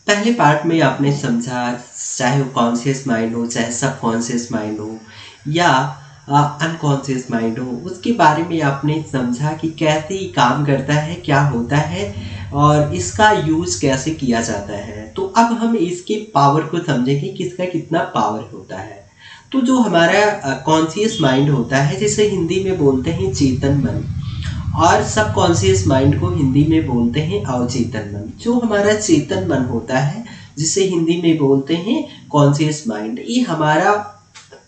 पहले पार्ट में आपने समझा, चाहे वो कॉन्शियस माइंड हो, चाहे सबकॉन्शियस माइंड हो या अनकॉन्शियस माइंड हो, उसके बारे में आपने समझा कि कैसे ये काम करता है, क्या होता है और इसका यूज़ कैसे किया जाता है। तो अब हम इसके पावर को समझेंगे कि इसका कितना पावर होता है। तो जो हमारा कॉन्शियस माइंड होता है, जिसे हिंदी में बोलते हैं चेतन मन, और सबकॉन्शियस माइंड को हिंदी में बोलते हैं अवचेतन मन। जो हमारा चेतन मन होता है, जिसे हिंदी में बोलते हैं कॉन्शियस माइंड, ये हमारा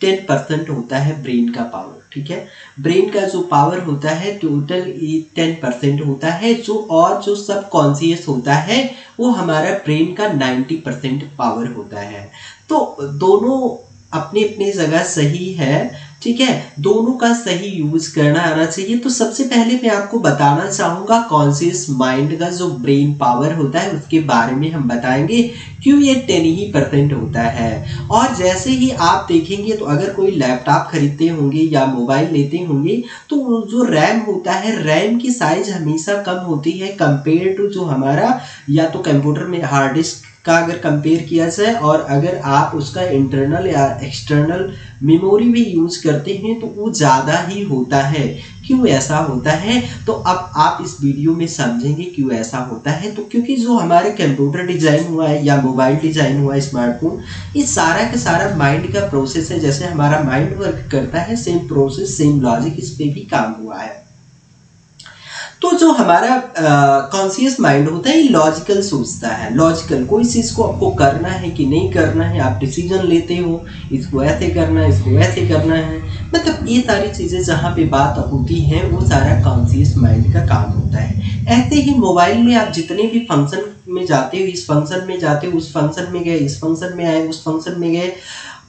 10% होता है ब्रेन का पावर। ठीक है, ब्रेन का जो पावर होता है टोटल ये 10% होता है। जो सबकॉन्शियस होता है वो हमारा ब्रेन का 90% पावर होता है। तो दोनों अपनी अपनी जगह सही है। ठीक है, दोनों का सही यूज करना आना चाहिए। तो सबसे पहले मैं आपको बताना चाहूंगा कॉन्शियस माइंड का जो ब्रेन पावर होता है उसके बारे में हम बताएंगे क्यों ये 10% होता है। और जैसे ही आप देखेंगे तो अगर कोई लैपटॉप खरीदते होंगे या मोबाइल लेते होंगे तो जो रैम होता है, रैम की साइज हमेशा कम होती है कंपेयर टू जो हमारा, या तो कंप्यूटर में हार्ड डिस्क का अगर कंपेयर किया जाए, और अगर आप उसका इंटरनल या एक्सटर्नल मेमोरी भी यूज करते हैं तो वो ज़्यादा ही होता है। क्यों ऐसा होता है, तो अब आप इस वीडियो में समझेंगे क्यों ऐसा होता है। तो क्योंकि जो हमारे कंप्यूटर डिजाइन हुआ है या मोबाइल डिजाइन हुआ है, स्मार्टफोन, ये सारा का सारा माइंड का प्रोसेस है। जैसे हमारा माइंड वर्क करता है, सेम प्रोसेस सेम लॉजिक इस पे भी काम हुआ है। तो जो हमारा कॉन्शियस माइंड होता है ये लॉजिकल सोचता है। लॉजिकल, कोई चीज़ को आपको करना है कि नहीं करना है, आप डिसीजन लेते हो, इसको ऐसे करना है, इसको ऐसे करना है, मतलब ये सारी चीज़ें जहाँ पे बात होती है वो सारा कॉन्शियस माइंड का काम होता है। ऐसे ही मोबाइल में आप जितने भी फंक्शन में जाते हो, इस फंक्शन में जाते हो, उस फंक्शन में गए, इस फंक्शन में आए, उस फंक्शन में गए,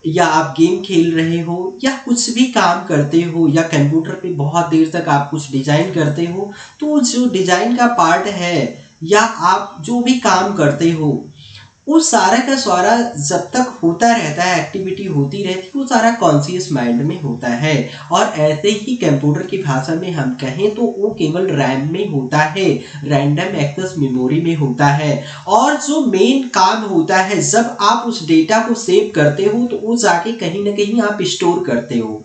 या आप गेम खेल रहे हो या कुछ भी काम करते हो, या कंप्यूटर पे बहुत देर तक आप कुछ डिजाइन करते हो, तो जो डिजाइन का पार्ट है या आप जो भी काम करते हो वो सारा का सारा जब तक होता रहता है, एक्टिविटी होती रहती है, वो सारा कॉन्शियस माइंड में होता है। और ऐसे ही कंप्यूटर की भाषा में हम कहें तो वो केवल रैम में होता है, रैंडम एक्सेस मेमोरी में होता है। और जो मेन काम होता है, जब आप उस डेटा को सेव करते हो तो वो जाके कहीं ना कहीं आप स्टोर करते हो।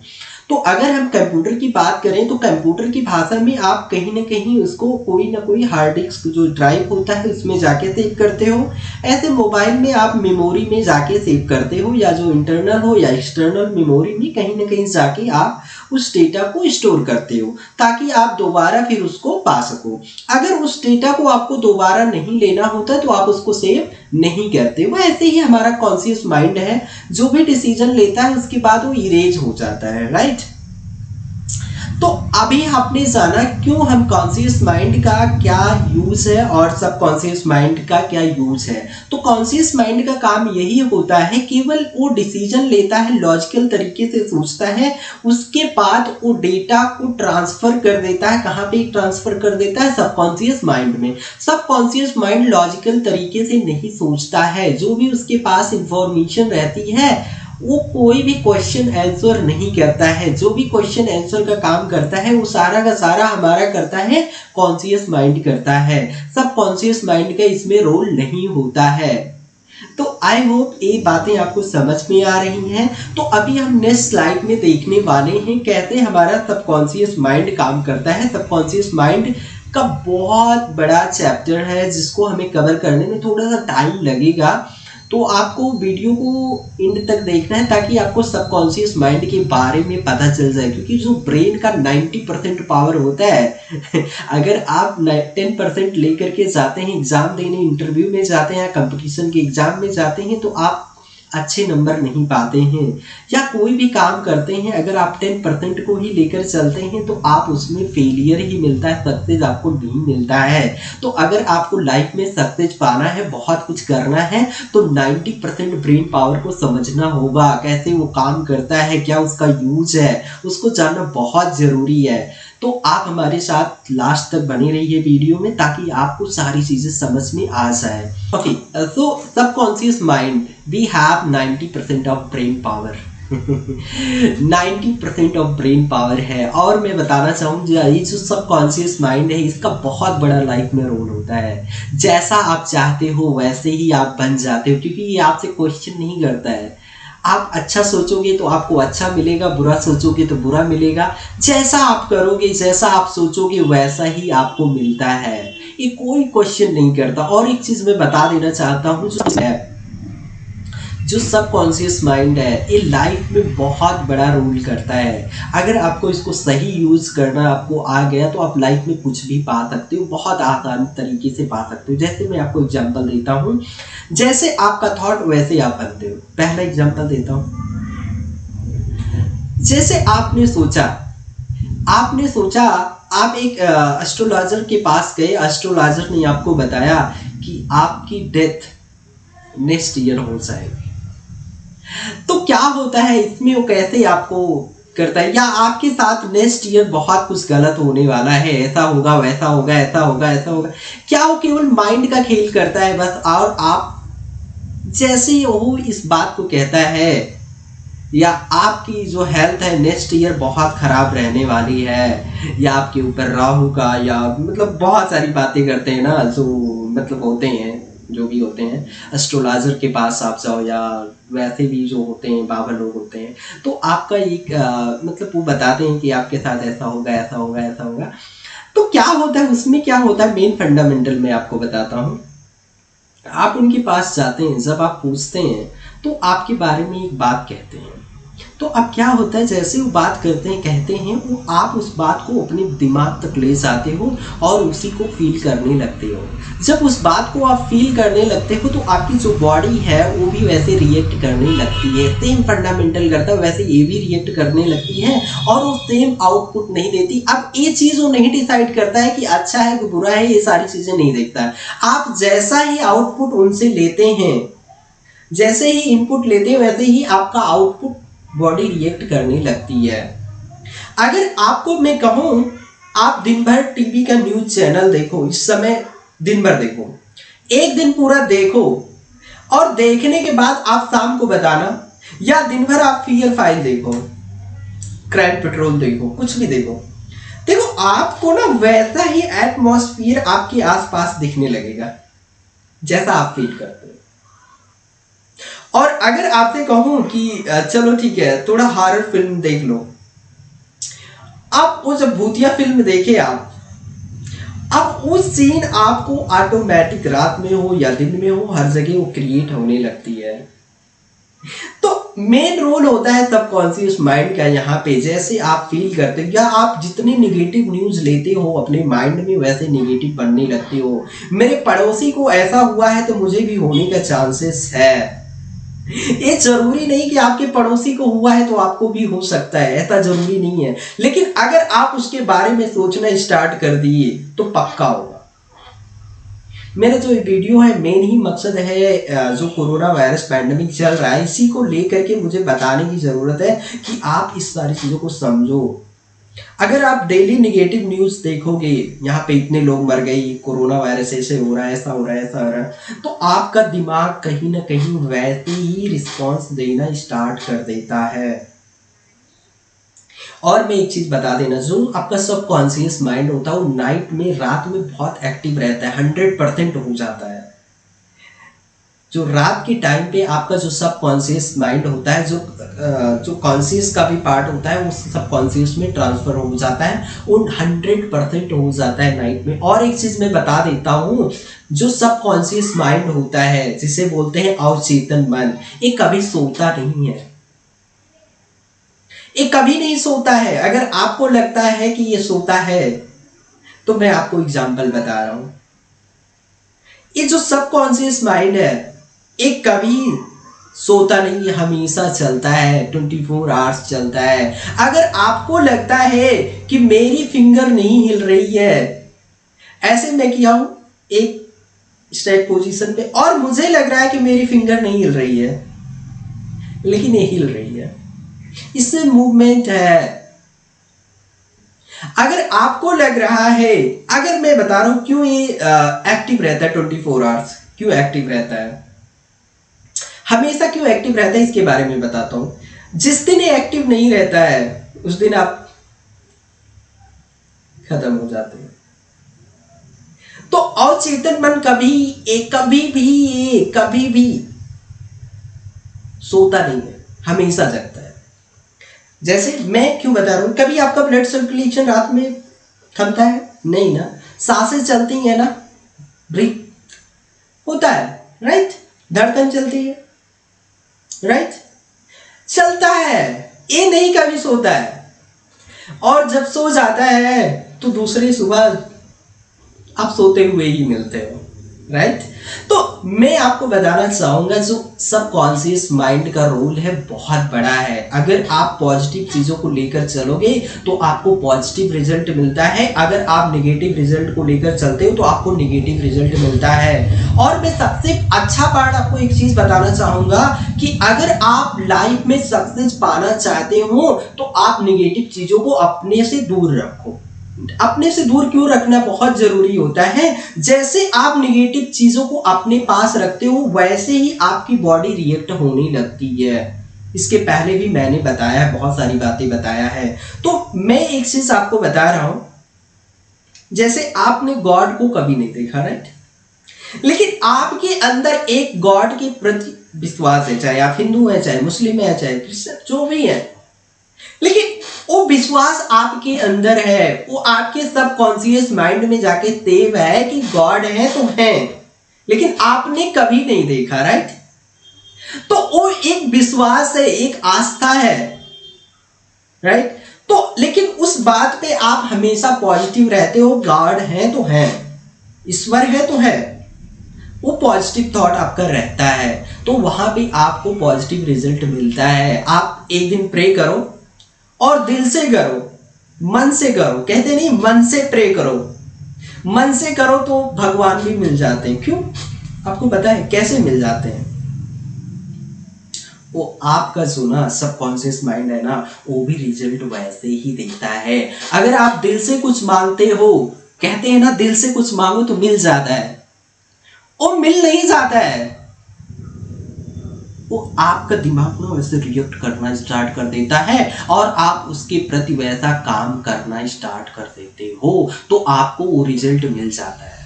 तो अगर हम कंप्यूटर की बात करें तो कंप्यूटर की भाषा में आप कहीं ना कहीं उसको कोई ना कोई हार्ड डिस्क जो ड्राइव होता है उसमें जाके सेव करते हो। ऐसे मोबाइल में आप मेमोरी में जाके सेव करते हो, या जो इंटरनल हो या एक्सटर्नल मेमोरी में कहीं ना कहीं जाके आप उस डेटा को स्टोर करते हो, ताकि आप दोबारा फिर उसको पा सको। अगर उस डेटा को आपको दोबारा नहीं लेना होता तो आप उसको सेव नहीं करते। वो ऐसे ही हमारा कॉन्शियस माइंड है, जो भी डिसीजन लेता है उसके बाद वो इरेज हो जाता है, राइट। तो अभी आपने जाना क्यों हम कॉन्शियस माइंड का क्या यूज है और सबकॉन्शियस माइंड का क्या यूज है। तो कॉन्शियस माइंड का काम यही होता है, केवल वो डिसीजन लेता है, लॉजिकल तरीके से सोचता है, उसके बाद वो डेटा को ट्रांसफर कर देता है। कहाँ पे ट्रांसफर कर देता है? सबकॉन्शियस माइंड में। सबकॉन्शियस माइंड लॉजिकल तरीके से नहीं सोचता है। जो भी उसके पास इंफॉर्मेशन रहती है वो कोई भी क्वेश्चन आंसर नहीं करता है। जो भी क्वेश्चन आंसर का काम करता है वो सारा का सारा हमारा करता है, कॉन्शियस माइंड करता है। सब कॉन्शियस माइंड का इसमें रोल नहीं होता है। तो आई होप ये बातें आपको समझ में आ रही हैं। तो अभी हम नेक्स्ट स्लाइड में देखने वाले हैं कैसे हमारा सबकॉन्शियस माइंड काम करता है। सबकॉन्शियस माइंड का बहुत बड़ा चैप्टर है जिसको हमें कवर करने में थोड़ा सा टाइम लगेगा। तो आपको वीडियो को एंड तक देखना है ताकि आपको सबकॉन्शियस माइंड के बारे में पता चल जाए, क्योंकि जो ब्रेन का 90% पावर होता है अगर आप 10% लेकर के जाते हैं एग्जाम देने, इंटरव्यू में जाते हैं, कंपटीशन के एग्जाम में जाते हैं तो आप अच्छे नंबर नहीं पाते हैं, या कोई भी काम करते हैं अगर आप 10% को ही लेकर चलते हैं तो आप उसमें फेलियर ही मिलता है, सक्सेस आपको नहीं मिलता है। तो अगर आपको लाइफ में सक्सेस पाना है, बहुत कुछ करना है, तो 90% ब्रेन पावर को समझना होगा, कैसे वो काम करता है, क्या उसका यूज है, उसको जानना बहुत जरूरी है। तो आप हमारे साथ लास्ट तक बने रहिए वीडियो में ताकि आपको सारी चीजें समझ में आ जाए। Okay, so subconscious mind we have 90% of brain power. 90% of brain power है। और मैं बताना चाहूँ, ये जो सबकॉन्शियस माइंड है इसका बहुत बड़ा लाइफ में रोल होता है। जैसा आप चाहते हो वैसे ही आप बन जाते हो, क्योंकि ये आपसे क्वेश्चन नहीं करता है। आप अच्छा सोचोगे तो आपको अच्छा मिलेगा, बुरा सोचोगे तो बुरा मिलेगा। जैसा आप करोगे, जैसा आप सोचोगे वैसा ही आपको मिलता है। ये कोई क्वेश्चन नहीं करता। और एक चीज मैं बता देना चाहता हूँ, जो सबकॉन्शियस माइंड है ये लाइफ में बहुत बड़ा रोल करता है। अगर आपको इसको सही यूज करना आपको आ गया तो आप लाइफ में कुछ भी पा सकते हो, बहुत आसान तरीके से पा सकते हो। जैसे मैं आपको एग्जांपल देता हूँ, जैसे आपका थॉट वैसे आप बनते हो। पहला एग्जांपल देता हूँ, जैसे आपने सोचा आप एक एस्ट्रोलॉजर के पास गए, एस्ट्रोलॉजर ने आपको बताया कि आपकी डेथ नेक्स्ट ईयर हो जाएगी। तो क्या होता है इसमें, वो कैसे आपको करता है, या आपके साथ नेक्स्ट ईयर बहुत कुछ गलत होने वाला है, ऐसा होगा वैसा होगा, ऐसा होगा ऐसा होगा। क्या वो केवल माइंड का खेल करता है बस, और आप जैसे ही वो इस बात को कहता है, या आपकी जो हेल्थ है नेक्स्ट ईयर बहुत खराब रहने वाली है, या आपके ऊपर राहु का, या मतलब बहुत सारी बातें करते हैं ना, जो मतलब होते हैं, जो भी होते हैं एस्ट्रोलॉजर के पास आप जाओ, या वैसे भी जो होते हैं बाबा लोग होते हैं, तो आपका एक मतलब वो बताते हैं कि आपके साथ ऐसा होगा ऐसा होगा ऐसा होगा। तो क्या होता है उसमें, क्या होता है मेन फंडामेंटल मैं आपको बताता हूँ। आप उनके पास जाते हैं, जब आप पूछते हैं तो आपके बारे में एक बात कहते हैं। तो अब क्या होता है, जैसे वो बात करते हैं कहते हैं, वो आप उस बात को अपने दिमाग तक ले जाते हो और उसी को फील करने लगते हो। जब उस बात को आप फील करने लगते हो तो आपकी जो बॉडी है वो भी वैसे रिएक्ट करने लगती है। सेम फंडामेंटल करता है वैसे ये भी रिएक्ट करने लगती है, और वो सेम आउटपुट नहीं देती। अब ये चीज़ वो नहीं डिसाइड करता है कि अच्छा है कि बुरा है, ये सारी चीज़ें नहीं देखता है। आप जैसा ही आउटपुट उनसे लेते हैं, जैसे ही इनपुट लेते हैं वैसे ही आपका आउटपुट बॉडी रिएक्ट करने लगती है। अगर आपको मैं कहूं, आप दिन भर टीवी का न्यूज चैनल देखो, इस समय दिन भर देखो, एक दिन पूरा देखो, और देखने के बाद आप शाम को बताना, या दिन भर आप फीयर फाइल देखो, क्राइम पेट्रोल देखो, कुछ भी देखो, देखो आपको ना वैसा ही एटमॉस्फेयर आपके आसपास दिखने लगेगा जैसा आप फील करते हो। और अगर आपसे कहूं कि चलो ठीक है थोड़ा हॉरर फिल्म देख लो, आप वो जब भूतिया फिल्म देखे आप, अब वो सीन आपको ऑटोमेटिक रात में हो या दिन में हो हर जगह वो क्रिएट होने लगती है। तो मेन रोल होता है सबकॉन्शियस माइंड का यहाँ पे। जैसे आप फील करते हो, या आप जितने निगेटिव न्यूज लेते हो अपने माइंड में वैसे निगेटिव बनने लगते हो। मेरे पड़ोसी को ऐसा हुआ है तो मुझे भी होने का चांसेस है। ये जरूरी नहीं कि आपके पड़ोसी को हुआ है तो आपको भी हो सकता है, ऐसा जरूरी नहीं है। लेकिन अगर आप उसके बारे में सोचना स्टार्ट कर दिए तो पक्का होगा। मेरा जो वीडियो है मेन ही मकसद है, जो कोरोना वायरस पैंडेमिक चल रहा है इसी को लेकर के मुझे बताने की जरूरत है कि आप इस सारी चीजों को समझो। अगर आप डेली निगेटिव न्यूज देखोगे, यहाँ पे इतने लोग मर गए, कोरोना वायरस ऐसे हो रहा है, ऐसा हो रहा है, ऐसा हो रहा है, तो आपका दिमाग कहीं ना कहीं वैसे ही रिस्पॉन्स देना स्टार्ट कर देता है। और मैं एक चीज बता देना, जो आपका सबकॉन्शियस माइंड होता है वो नाइट में, रात में बहुत एक्टिव रहता है, 100% हो जाता है। जो रात के टाइम पे आपका जो सबकॉन्शियस माइंड होता है, जो कॉन्शियस का भी पार्ट होता है वो सबकॉन्शियस में ट्रांसफर हो जाता है, वो 100% हो जाता है नाइट में। और एक चीज मैं बता देता हूँ, जो सबकॉन्शियस माइंड होता है जिसे बोलते हैं अवचेतन मन, ये कभी सोता नहीं है, ये कभी नहीं सोता है। अगर आपको लगता है कि ये सोता है तो मैं आपको एग्जांपल बता रहा हूं, ये जो सबकॉन्शियस माइंड है ये कभी सोता नहीं, हमेशा चलता है, 24 आवर्स चलता है। अगर आपको लगता है कि मेरी फिंगर नहीं हिल रही है, ऐसे मैं किया हूं एक स्ट्रेट पोजीशन पे, और मुझे लग रहा है कि मेरी फिंगर नहीं हिल रही है, लेकिन ये हिल रही है, इससे मूवमेंट है। अगर आपको लग रहा है, अगर मैं बता रहा हूं क्यों ये एक्टिव रहता है 24 आवर्स, क्यों एक्टिव रहता है, हमेशा क्यों एक्टिव रहता है, इसके बारे में बताता हूं। जिस दिन ये एक्टिव नहीं रहता है उस दिन आप खत्म हो जाते हैं। तो अवचेतन मन कभी भी सोता नहीं है, हमेशा जगता है। जैसे मैं क्यों बता रहा हूं, कभी आपका ब्लड सर्कुलेशन रात में थमता है? नहीं ना। सांसें चलती है ना, ब्रीथ होता है, राइट। धड़कन चलती है, राइट, चलता है। ये नहीं कभी सोता है। और जब सो जाता है तो दूसरी सुबह आप सोते हुए ही मिलते हो, राइट। तो मैं आपको बताना चाहूंगा जो सबकॉन्शियस माइंड का रोल है बहुत बड़ा है। अगर आप पॉजिटिव चीजों को लेकर चलोगे तो आपको पॉजिटिव रिजल्ट मिलता है, अगर आप नेगेटिव रिजल्ट को लेकर चलते हो तो आपको नेगेटिव रिजल्ट मिलता है। और मैं सबसे अच्छा पार्ट आपको एक चीज बताना चाहूंगा कि अगर आप लाइफ में सक्सेस पाना चाहते हो तो आप नेगेटिव चीजों को अपने से दूर रखो। अपने से दूर क्यों रखना बहुत जरूरी होता है? जैसे आप नेगेटिव चीजों को अपने पास रखते हो वैसे ही आपकी बॉडी रिएक्ट होने लगती है। इसके पहले भी मैंने बताया है, बहुत सारी बातें बताया है। तो मैं एक चीज आपको बता रहा हूं, जैसे आपने गॉड को कभी नहीं देखा, राइट, लेकिन आपके अंदर एक गॉड के प्रति विश्वास है, चाहे आप हिंदू है, चाहे मुस्लिम है, चाहे क्रिश्चियन, जो भी है, लेकिन वो विश्वास आपके अंदर है, वो आपके सबकॉन्शियस माइंड में जाके सेव है कि गॉड है तो है, लेकिन आपने कभी नहीं देखा, राइट। तो वो एक विश्वास है, एक आस्था है, राइट। तो लेकिन उस बात पे आप हमेशा पॉजिटिव रहते हो, गॉड है तो है, ईश्वर है तो है, वो पॉजिटिव थॉट आपका रहता है, तो वहां पे आपको पॉजिटिव रिजल्ट मिलता है। आप एक दिन प्रे करो और दिल से करो, मन से करो, कहते नहीं मन से प्रे करो, मन से करो तो भगवान भी मिल जाते हैं। क्यों? आपको पता है कैसे मिल जाते हैं? वो आपका जो ना सबकॉन्शियस माइंड है ना, वो भी रिजल्ट वैसे ही देता है। अगर आप दिल से कुछ मांगते हो, कहते हैं ना दिल से कुछ मांगो तो मिल जाता है, वो मिल नहीं जाता है। वो आपका दिमाग ना वैसे रिएक्ट करना स्टार्ट कर देता है और आप उसके प्रति वैसा काम करना स्टार्ट कर देते हो, तो आपको वो रिजल्ट मिल जाता है।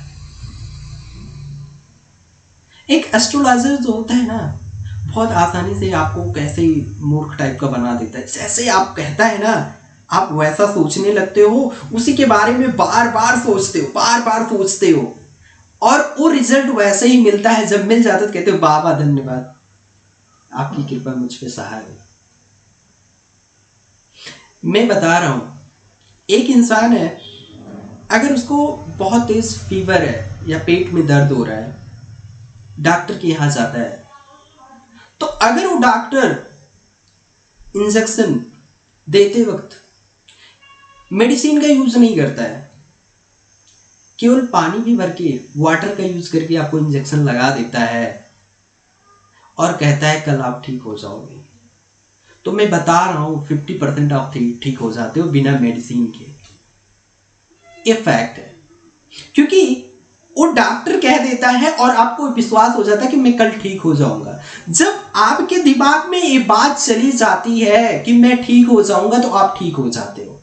एक एस्ट्रोलॉजर जो होता है ना, बहुत आसानी से आपको कैसे मूर्ख टाइप का बना देता है। जैसे आप कहता है ना, आप वैसा सोचने लगते हो, उसी के बारे में बार बार सोचते हो और वो रिजल्ट वैसे ही मिलता है। जब मिल जाता है तो कहते हो बाबा धन्यवाद, आपकी कृपा मुझ पे सहाय हो। मैं बता रहा हूं, एक इंसान है, अगर उसको बहुत तेज फीवर है या पेट में दर्द हो रहा है, डॉक्टर के यहां जाता है, तो अगर वो डॉक्टर इंजेक्शन देते वक्त मेडिसिन का यूज नहीं करता है, केवल पानी भी भर के वाटर का यूज करके आपको इंजेक्शन लगा देता है और कहता है कल आप ठीक हो जाओगे, तो मैं बता रहा हूं 50% आप ठीक हो जाते हो बिना मेडिसिन के। ये फैक्ट है, क्योंकि वो डॉक्टर कह देता है और आपको विश्वास हो जाता है कि मैं कल ठीक हो जाऊंगा। जब आपके दिमाग में ये बात चली जाती है कि मैं ठीक हो जाऊंगा, तो आप ठीक हो जाते हो।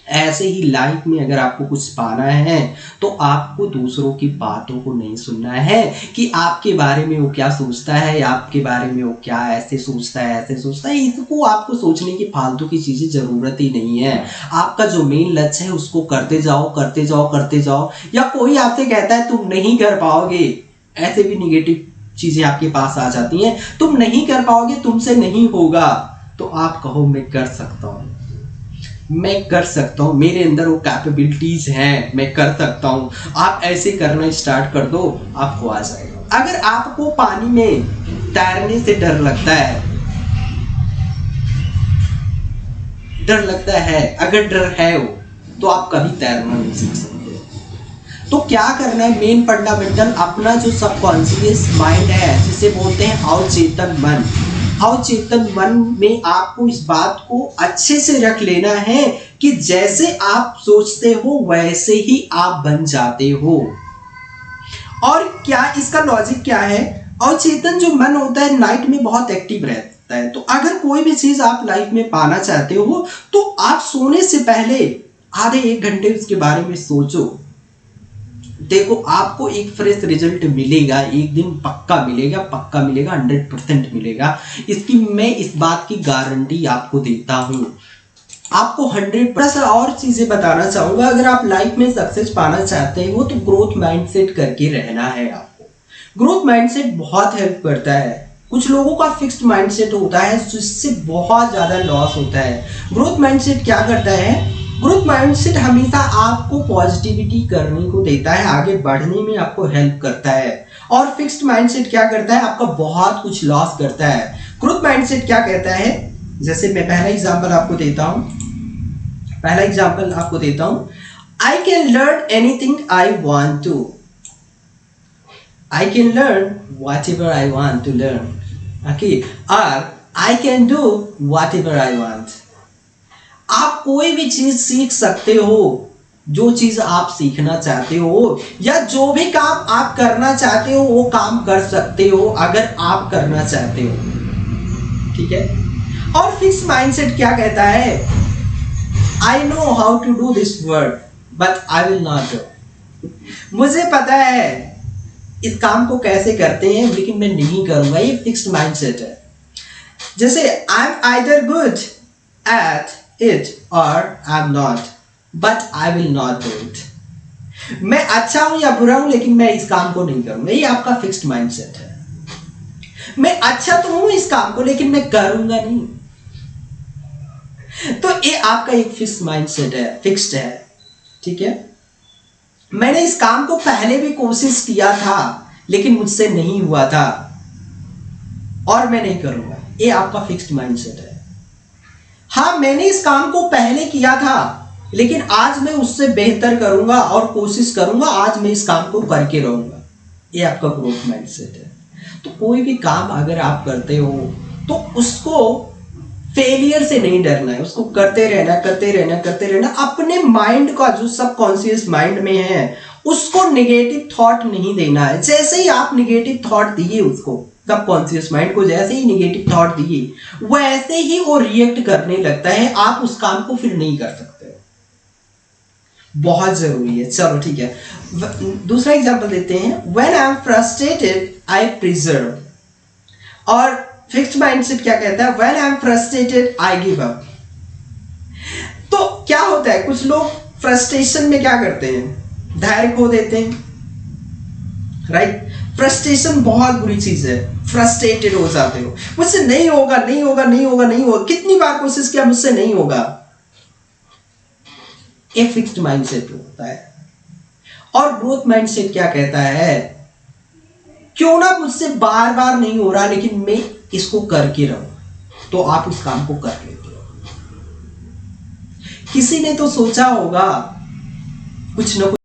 ऐसे ही लाइफ में अगर आपको कुछ पाना है तो आपको दूसरों की बातों को नहीं सुनना है कि आपके बारे में वो क्या सोचता है या आपके बारे में वो क्या ऐसे सोचता है। इसको आपको सोचने की फालतू की चीजें जरूरत ही नहीं है। आपका जो मेन लक्ष्य है उसको करते जाओ। या कोई आपसे कहता है तुम नहीं कर पाओगे, ऐसे भी निगेटिव चीजें आपके पास आ जाती हैं, तुम नहीं कर पाओगे, तुमसे नहीं होगा, तो आप कहो मैं कर सकता हूं, मेरे अंदर वो कैपेबिलिटीज हैं, मैं कर सकता हूं। आप ऐसे करना स्टार्ट कर दो, आपको आ जाएगा। अगर आपको पानी में तैरने से डर लगता है, अगर डर है वो, तो आप कभी तैरना नहीं सीख सकते। तो क्या करना है, मेन फंडामेंटल, अपना जो सबकॉन्शियस माइंड है, जिसे बोलते हैं अवचेतन मन में आपको इस बात को अच्छे से रख लेना है कि जैसे आप सोचते हो वैसे ही आप बन जाते हो। और क्या इसका लॉजिक क्या है? अवचेतन जो मन होता है नाइट में बहुत एक्टिव सकता है। तो अगर कोई भी चीज आप लाइफ में पाना चाहते हो तो आप सोने से पहले आधे 1 घंटे उसके बारे में सोचो। देखो आपको एक फ्रेश रिजल्ट मिलेगा, एक दिन पक्का मिलेगा, पक्का मिलेगा, 100% मिलेगा। इसकी मैं इस बात की गारंटी आपको देता हूं। आपको 100% और चीजें बताना चाहूंगा। अगर आप लाइफ में सक्सेस पाना चाहते हो तो ग्रोथ माइंडसेट करके रहना है आपको। ग्रोथ माइंडसेट बहुत हेल्प करता है। कुछ लोगों का फिक्स्ड माइंडसेट होता है जिससे बहुत ज्यादा लॉस होता है। ग्रोथ माइंडसेट क्या करता है? ग्रोथ माइंडसेट हमेशा आपको पॉजिटिविटी करने को देता है, आगे बढ़ने में आपको हेल्प करता है। और फिक्स्ड माइंडसेट क्या करता है? आपका बहुत कुछ लॉस करता है। ग्रोथ माइंडसेट क्या कहता है? जैसे मैं पहला एग्जांपल आपको देता हूं। I can learn anything I want to. I can learn whatever I want to learn. Okay, or I can do whatever I want. आप कोई भी चीज सीख सकते हो, जो चीज आप सीखना चाहते हो, या जो भी काम आप करना चाहते हो वो काम कर सकते हो अगर आप करना चाहते हो। ठीक है। और फिक्स माइंडसेट क्या कहता है? I know how to do this work, but I will not do. मुझे पता है इस काम को कैसे करते हैं लेकिन मैं नहीं करूंगा। ये फिक्स्ड माइंडसेट है। जैसे I am either good at it और I am not, but I will not do it. मैं अच्छा हूं या बुरा हूं लेकिन मैं इस काम को नहीं करूंगा। ये आपका फिक्स्ड माइंडसेट है। मैं अच्छा तो हूं इस काम को लेकिन मैं करूंगा नहीं। तो ये आपका एक फिक्स्ड माइंडसेट है, फिक्स्ड है। ठीक है। मैंने इस काम को पहले भी कोशिश किया था लेकिन मुझसे नहीं हुआ था और मैं नहीं करूंगा। ये आपका फिक्स्ड माइंडसेट है। हाँ, मैंने इस काम को पहले किया था लेकिन आज मैं उससे बेहतर करूंगा और कोशिश करूंगा, आज मैं इस काम को करके रहूंगा। ये आपका ग्रोथ माइंडसेट है। तो कोई भी काम अगर आप करते हो तो उसको फेलियर से नहीं डरना है, उसको करते रहना। अपने माइंड का जो सबकॉन्शियस माइंड में है उसको नेगेटिव थॉट नहीं देना है। जैसे ही आप नेगेटिव थॉट दिए उसको, सबकॉन्शियस माइंड को जैसे ही नेगेटिव थॉट दिए वैसे ही वो रिएक्ट करने लगता है। आप उस काम को फिर नहीं कर सकते। बहुत जरूरी है। चलो ठीक है, दूसरा एग्जांपल देते हैं। When I am frustrated I preserve. और फिक्स्ड माइंडसेट क्या कहता है? When I am frustrated I give up. तो क्या होता है, कुछ लोग फ्रस्ट्रेशन में क्या करते हैं? धैर्य खो देते हैं। राइट। फ्रस्ट्रेशन बहुत बुरी चीज है। फ्रस्ट्रेटेड हो जाते हो, मुझसे नहीं होगा। कितनी बार कोशिश किया, मुझसे नहीं होगा। ये फिक्स्ड माइंडसेट होता है। और ग्रोथ माइंडसेट क्या कहता है? क्यों ना मुझसे बार बार नहीं हो रहा लेकिन मैं इसको करके रहूं, तो आप उस काम को कर लेते हो। किसी ने तो सोचा होगा कुछ ना कुछ